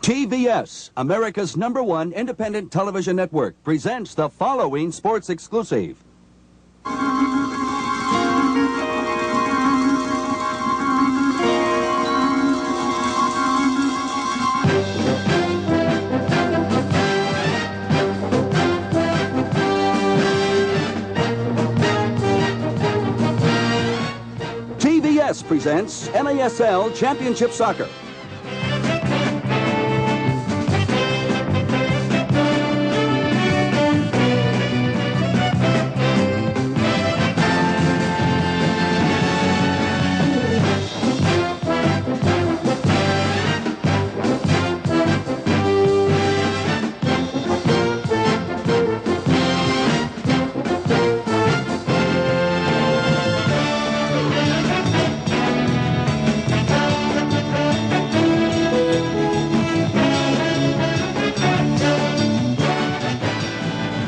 TBS, America's #1 independent television network, presents the following sports exclusive. TBS presents NASL Championship Soccer.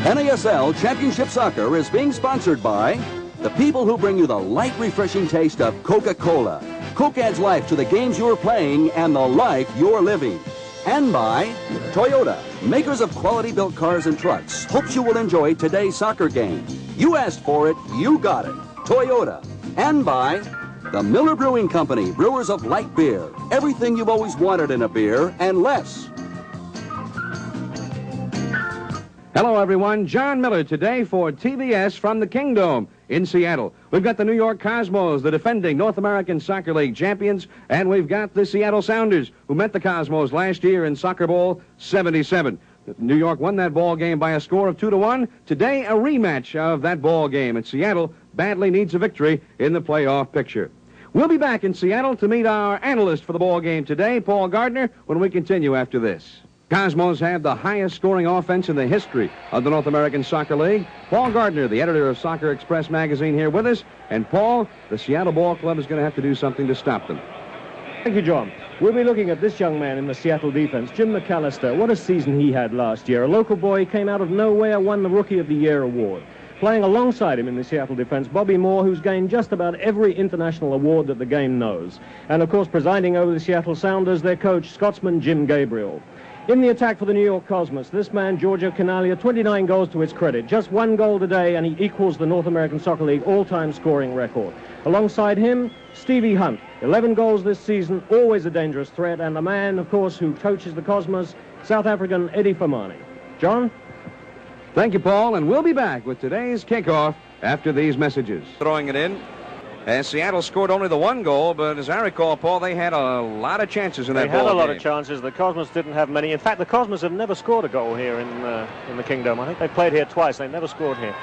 NASL Championship Soccer is being sponsored by the people who bring you the light, refreshing taste of Coca-Cola. Coke adds life to the games you're playing and the life you're living. And by Toyota, makers of quality-built cars and trucks, hopes you will enjoy today's soccer game. You asked for it, you got it. Toyota. And by the Miller Brewing Company, brewers of light beer. Everything you've always wanted in a beer and less. Hello, everyone. John Miller today for TBS from the Kingdome in Seattle. We've got the New York Cosmos, the defending North American Soccer League champions, and we've got the Seattle Sounders, who met the Cosmos last year in Soccer Bowl 77. New York won that ball game by a score of 2-1. Today, a rematch of that ball game, and Seattle badly needs a victory in the playoff picture. We'll be back in Seattle to meet our analyst for the ball game today, Paul Gardner, when we continue after this. Cosmos have the highest scoring offense in the history of the North American Soccer League. Paul Gardner, the editor of Soccer Express magazine, here with us. And Paul, the Seattle Ball Club is going to have to do something to stop them. Thank you, John. We'll be looking at this young man in the Seattle defense, Jim McAllister. What a season he had last year. A local boy came out of nowhere, won the Rookie of the Year award. Playing alongside him in the Seattle defense, Bobby Moore, who's gained just about every international award that the game knows. And, of course, presiding over the Seattle Sounders, their coach, Scotsman Jim Gabriel. In the attack for the New York Cosmos, this man, Giorgio Canalia, 29 goals to his credit. Just 1 goal today, and he equals the North American Soccer League all-time scoring record. Alongside him, Stevie Hunt, 11 goals this season, always a dangerous threat, and the man, of course, who coaches the Cosmos, South African Eddie Famani. John? Thank you, Paul, and we'll be back with today's kickoff after these messages. Throwing it in. And Seattle scored only the 1 goal, but as I recall, Paul, they had a lot of chances in that ball game. They had a lot of chances. The Cosmos didn't have many. In fact, the Cosmos have never scored a goal here in the Kingdome. I think they played here twice. They never scored here.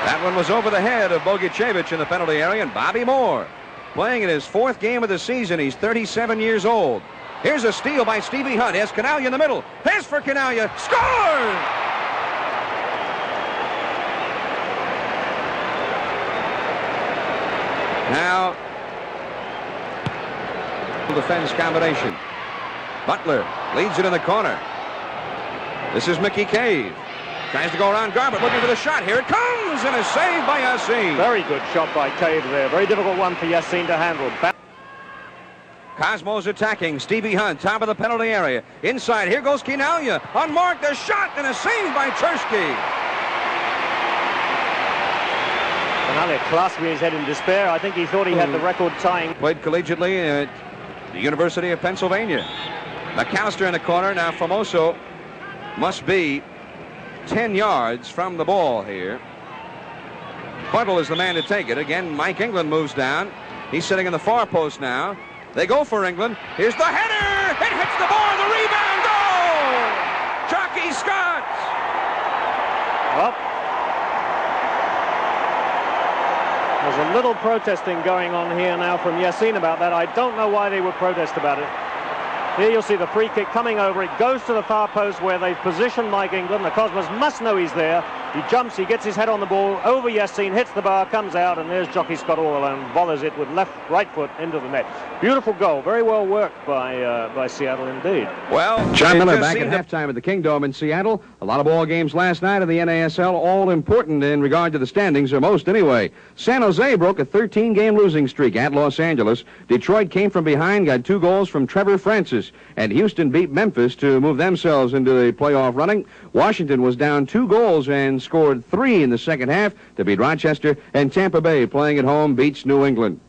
That one was over the head of Bogicevic in the penalty area, and Bobby Moore playing in his 4th game of the season. He's 37 years old. Here's a steal by Stevie Hunt. Has Canalia in the middle. Here's for Canalia. Scores! Now, defense combination. Butler leads it in the corner. This is Mickey Cave. Tries to go around Garbutt, looking for the shot. Here it comes, and is saved by Yassine. Very good shot by Cave there. Very difficult one for Yassine to handle. Cosmos attacking. Stevie Hunt, top of the penalty area. Inside, here goes Canalia. Unmarked, a shot, and a save by Chersky. Canalia clasping his head in despair. I think he thought he had the record tying. Played collegiately at the University of Pennsylvania. McAllister in the corner. Now Formoso must be 10 yards from the ball here. Buttle is the man to take it. Again, Mike England moves down. He's sitting in the far post now. They go for England. Here's the header. It hits the bar. The rebound. Goal! Jockey Scott. Well, there's a little protesting going on here now from Yassine about that. I don't know why they would protest about it. Here you'll see the free kick coming over. It goes to the far post where they've positioned Mike England. The Cosmos must know he's there. He jumps, he gets his head on the ball, over Yassine, hits the bar, comes out, and there's Jockey Scott all alone, volleys it with right foot into the net. Beautiful goal, very well worked by Seattle indeed. Well, John Miller back at halftime at the Kingdome in Seattle. A lot of ball games last night in the NASL, all important in regard to the standings, or most anyway. San Jose broke a 13-game losing streak at Los Angeles. Detroit came from behind, got 2 goals from Trevor Francis, and Houston beat Memphis to move themselves into the playoff running. Washington was down 2 goals and scored 3 in the second half to beat Rochester, and Tampa Bay, playing at home, beats New England.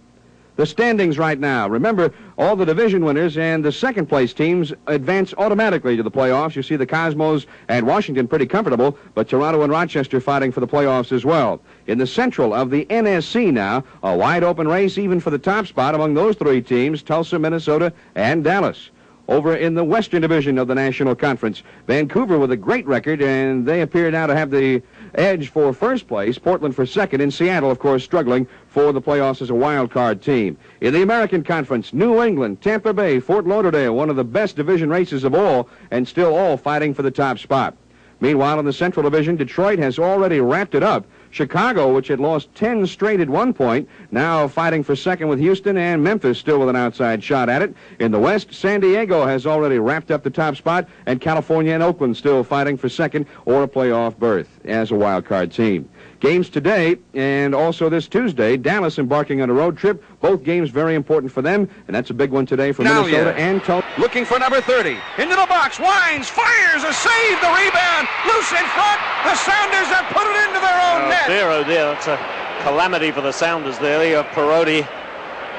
The standings right now. Remember, all the division winners and the second-place teams advance automatically to the playoffs. You see the Cosmos and Washington pretty comfortable, but Toronto and Rochester fighting for the playoffs as well. In the central of the NSC now, a wide-open race even for the top spot among those 3 teams, Tulsa, Minnesota, and Dallas. Over in the Western Division of the National Conference, Vancouver with a great record, and they appear now to have the edge for first place. Portland for second, and Seattle, of course, struggling for the playoffs as a wild card team. In the American Conference, New England, Tampa Bay, Fort Lauderdale, one of the best division races of all, and still all fighting for the top spot. Meanwhile, in the Central Division, Detroit has already wrapped it up. Chicago, which had lost 10 straight at one point, now fighting for second with Houston, and Memphis still with an outside shot at it. In the West, San Diego has already wrapped up the top spot, and California and Oakland still fighting for second or a playoff berth as a wild card team. Games today and also this Tuesday, Dallas embarking on a road trip. Both games very important for them, and that's a big one today for Minnesota and Tulsa. Looking for number 30. Into the box, winds, fires, a save, the rebound, loose in front. The Sounders have put it into their own net. Oh dear, that's a calamity for the Sounders there. You have Perotti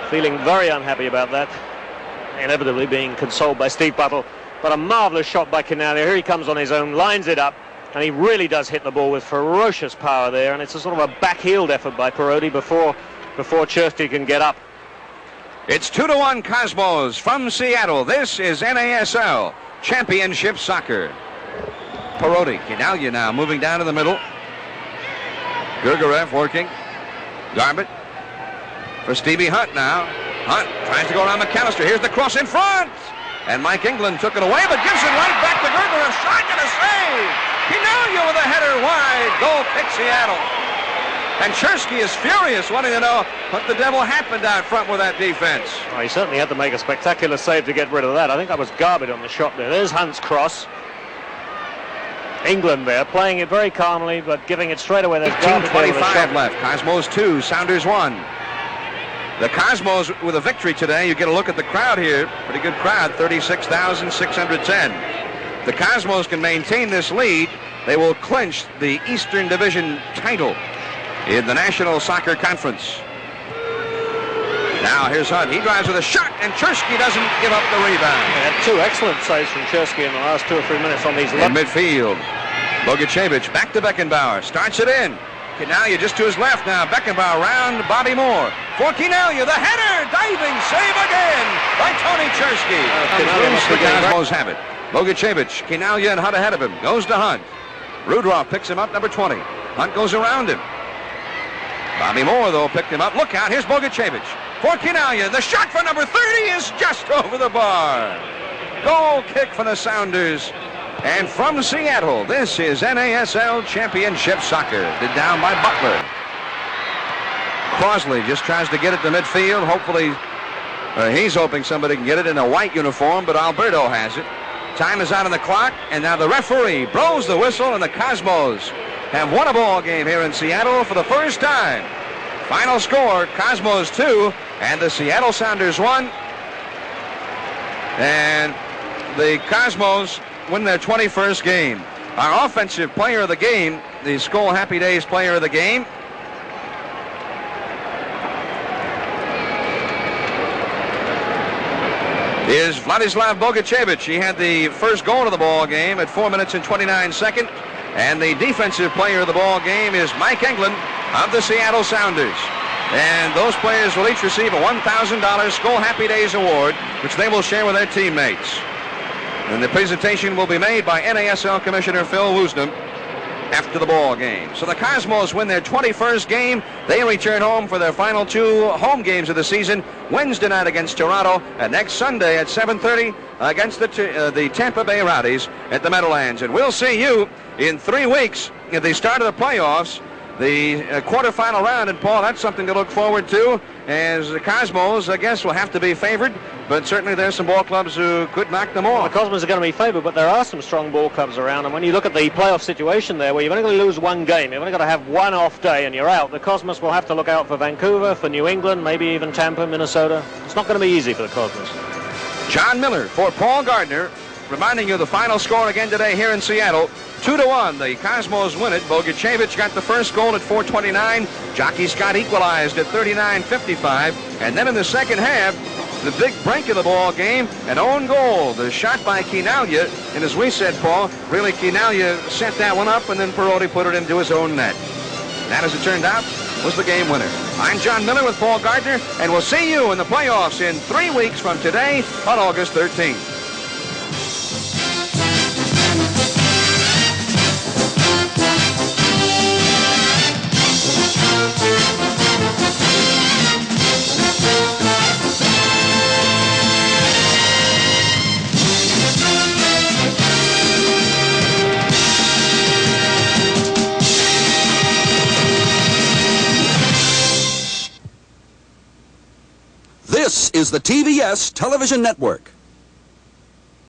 feeling very unhappy about that, inevitably being consoled by Steve Buttle. But a marvelous shot by Canalia. Here he comes on his own, lines it up, and he really does hit the ball with ferocious power there, and it's a sort of a back-heeled effort by Perotti before Chersky can get up. It's 2-1 Cosmos from Seattle. This is NASL Championship Soccer. Perotti, Canalia now moving down to the middle. Gurgarev working. Garbett for Stevie Hunt now. Hunt tries to go around McAllister. Here's the cross in front. And Mike England took it away, but gives it right back to Gurgarev. Shot and a save. Canalia with a header wide. Goal kick Seattle. And Chersky is furious, wanting to know what the devil happened out front with that defense. Oh, he certainly had to make a spectacular save to get rid of that. I think that was Garbett on the shot there. There's Hunt's cross. England there, playing it very calmly, but giving it straight away. There's 18:25 left. Cosmos 2, Sounders 1. The Cosmos with a victory today. You get a look at the crowd here. Pretty good crowd, 36,610. The Cosmos can maintain this lead. They will clinch the Eastern Division title in the National Soccer Conference. Now here's Hunt. He drives with a shot, and Chersky doesn't give up the rebound. Had 2 excellent saves from Chersky in the last 2 or 3 minutes on these. In midfield, Boguchevich back to Beckenbauer. Starts it in. Canalia just to his left now. Beckenbauer round Bobby Moore. For Canalia, the header, diving save again by Tony Chersky. The Cosmos have it. Boguchevich, Canalia and Hunt ahead of him. Goes to Hunt. Rudroff picks him up, number 20. Hunt goes around him. Bobby Moore, though, picked him up. Look out, here's Boguchevich. For Canalia, the shot for number 30 is just over the bar. Goal kick for the Sounders. And from Seattle, this is NASL Championship Soccer. Did down by Butler. Crosley just tries to get it to midfield. Hopefully, he's hoping somebody can get it in a white uniform, but Alberto has it. Time is out on the clock, and now the referee blows the whistle, and the Cosmos have won a ball game here in Seattle for the first time. Final score, Cosmos 2 and the Seattle Sounders 1. And the Cosmos win their 21st game. Our offensive player of the game, the Skol Happy Days player of the game, is Vladislav Boguchevich. He had the first goal of the ball game at 4 minutes and 29 seconds. And the defensive player of the ball game is Mike England of the Seattle Sounders. And those players will each receive a $1,000 Skol Happy Days award, which they will share with their teammates. And the presentation will be made by NASL Commissioner Phil Woosnam after the ball game. So the Cosmos win their 21st game. They return home for their final 2 home games of the season, Wednesday night against Toronto, and next Sunday at 7:30 against the Tampa Bay Rowdies at the Meadowlands. And we'll see you in 3 weeks at the start of the playoffs, the quarterfinal round, and Paul, that's something to look forward to, as the Cosmos, I guess, will have to be favored, but certainly there's some ball clubs who could knock them off. The Cosmos are going to be favored, but there are some strong ball clubs around, and when you look at the playoff situation there, where you've only got to lose one game, you've only got to have one off day and you're out, the Cosmos will have to look out for Vancouver, for New England, maybe even Tampa, Minnesota. It's not going to be easy for the Cosmos. John Miller for Paul Gardner, reminding you of the final score again today here in Seattle. 2-1, the Cosmos win it. Boguchevich got the first goal at 4:29. Jockey Scott equalized at 39:55. And then in the second half, the big break of the ball game, an own goal. The shot by Quinalha, and as we said, Paul, really Quinalha set that one up, and then Perotti put it into his own net. That, as it turned out, was the game winner. I'm John Miller with Paul Gardner, and we'll see you in the playoffs in 3 weeks from today on August 13th. This is the TBS Television Network.